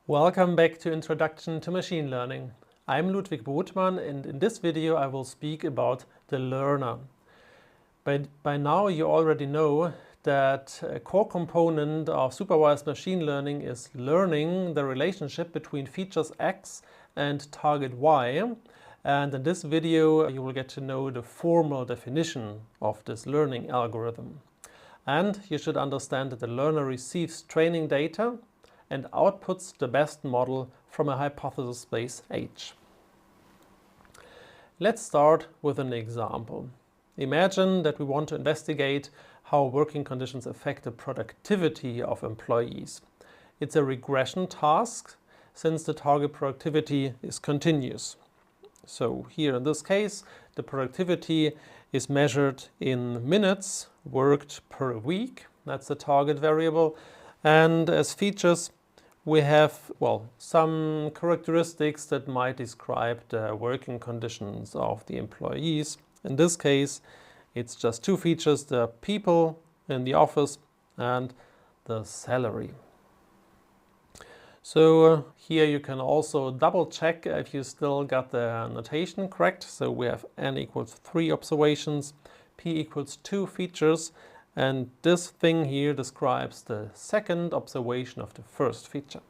Welcome back to Introduction to Machine Learning. I'm Ludwig Botmann, and in this video I will speak about the learner. By now you already know that a core component of supervised machine learning is learning the relationship between features X and target Y. And in this video you will get to know the formal definition of this learning algorithm. And you should understand that the learner receives training data and outputs the best model from a hypothesis space H. Let's start with an example. Imagine that we want to investigate how working conditions affect the productivity of employees. It's a regression task since the target productivity is continuous. So here in this case, the productivity is measured in minutes worked per week. That's the target variable. And as features, we have, some characteristics that might describe the working conditions of the employees. In this case, it's just two features, the people in the office and the salary. So here you can also double check if you still got the notation correct. So we have n equals 3 observations, p equals 2 features, and this thing here describes the second observation of the first feature.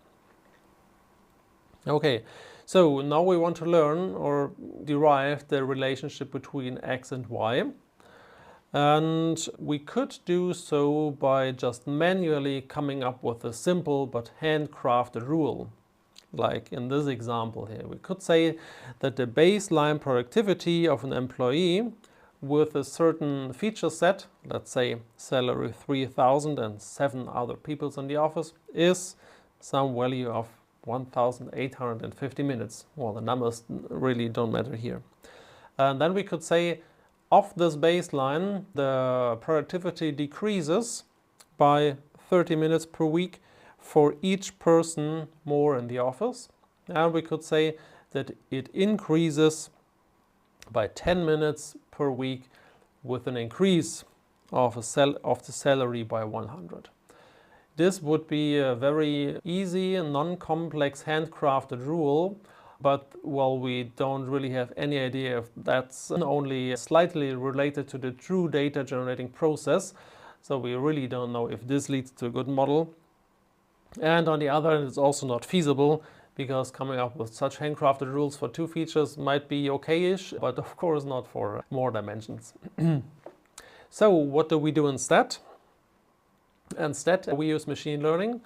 Okay, so now we want to learn or derive the relationship between X and Y. And we could do so by just manually coming up with a simple but handcrafted rule. Like in this example here, we could say that the baseline productivity of an employee with a certain feature set, let's say salary 3,000 and 7 other people in the office, is some value of 1,850 minutes. Well, the numbers really don't matter here. And then we could say of this baseline, the productivity decreases by 30 minutes per week for each person more in the office. And we could say that it increases by 10 minutes per week with an increase of the salary by 100. This would be a very easy and non-complex handcrafted rule, but we don't really have any idea if that's only slightly related to the true data generating process. So we really don't know if this leads to a good model. And on the other hand, it's also not feasible, because coming up with such handcrafted rules for two features might be okay-ish, but of course not for more dimensions. So what do we do instead? Instead, we use machine learning.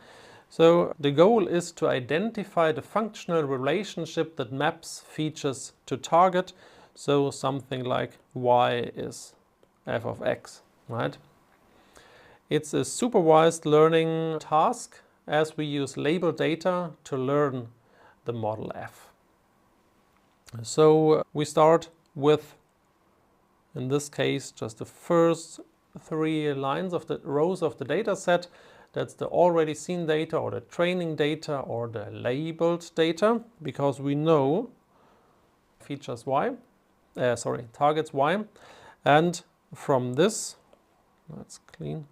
So the goal is to identify the functional relationship that maps features to target. So something like y is f of x, right? It's a supervised learning task, as we use label data to learn the model F. So we start with, in this case, just the first 3 lines of the rows of the data set. That's the already seen data or the training data or the labeled data, because we know features Y, targets Y. And from this, that's clean.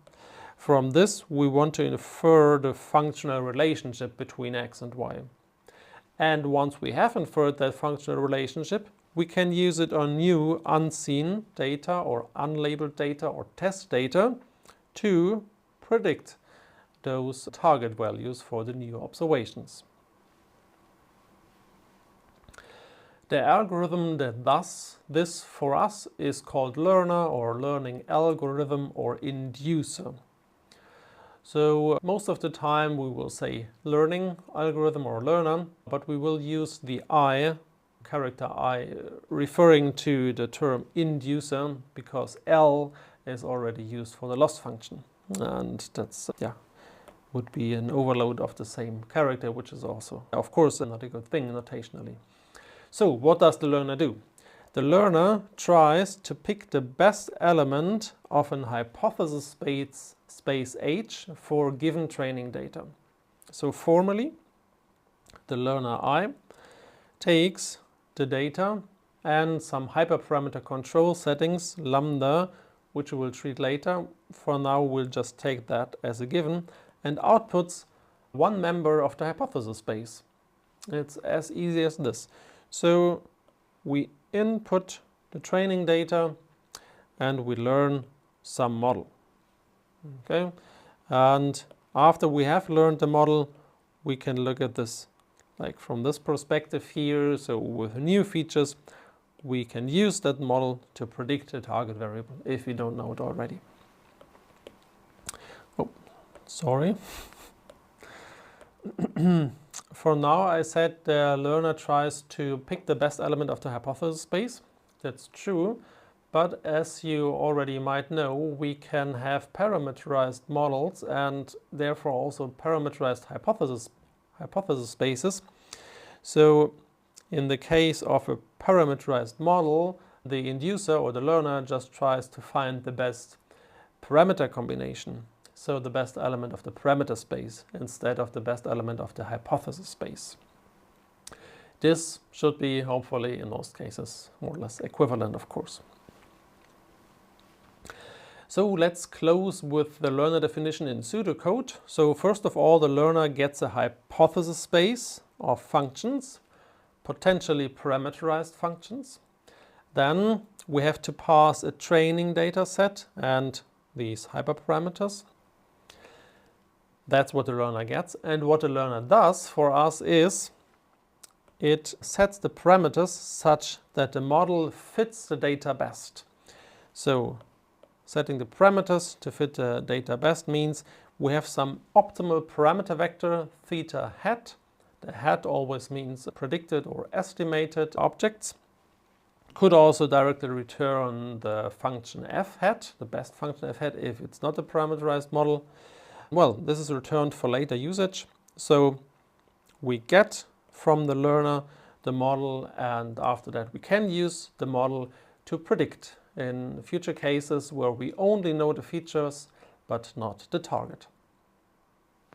From this, we want to infer the functional relationship between X and Y. And once we have inferred that functional relationship, we can use it on new unseen data or unlabeled data or test data to predict those target values for the new observations. The algorithm that does this for us is called learner or learning algorithm or inducer. So most of the time we will say learning algorithm or learner, but we will use the I, character I, referring to the term inducer, because L is already used for the loss function. And that's, would be an overload of the same character, which is also, of course, not a good thing notationally. So what does the learner do? The learner tries to pick the best element of an hypothesis space H for given training data. So formally, the learner I takes the data and some hyperparameter control settings, lambda, which we will treat later. For now, we'll just take that as a given, and outputs one member of the hypothesis space. It's as easy as this. So we input the training data and we learn some model. Okay? And after we have learned the model, we can look at this like from this perspective here. So with new features, we can use that model to predict a target variable if we don't know it already. Oh, sorry. For now, I said the learner tries to pick the best element of the hypothesis space. That's true. But as you already might know, we can have parameterized models and therefore also parameterized hypothesis spaces. So in the case of a parameterized model, the inducer or the learner just tries to find the best parameter combination. So the best element of the parameter space instead of the best element of the hypothesis space. This should be, hopefully, in most cases, more or less equivalent, of course. So let's close with the learner definition in pseudocode. So first of all, the learner gets a hypothesis space of functions, potentially parameterized functions. Then we have to pass a training data set and these hyperparameters. That's what the learner gets. And what the learner does for us is it sets the parameters such that the model fits the data best. So setting the parameters to fit the data best means we have some optimal parameter vector theta hat. The hat always means predicted or estimated objects. Could also directly return the function f hat, the best function f hat, if it's not a parameterized model. Well, this is returned for later usage. So we get from the learner the model, and after that we can use the model to predict in future cases where we only know the features but not the target.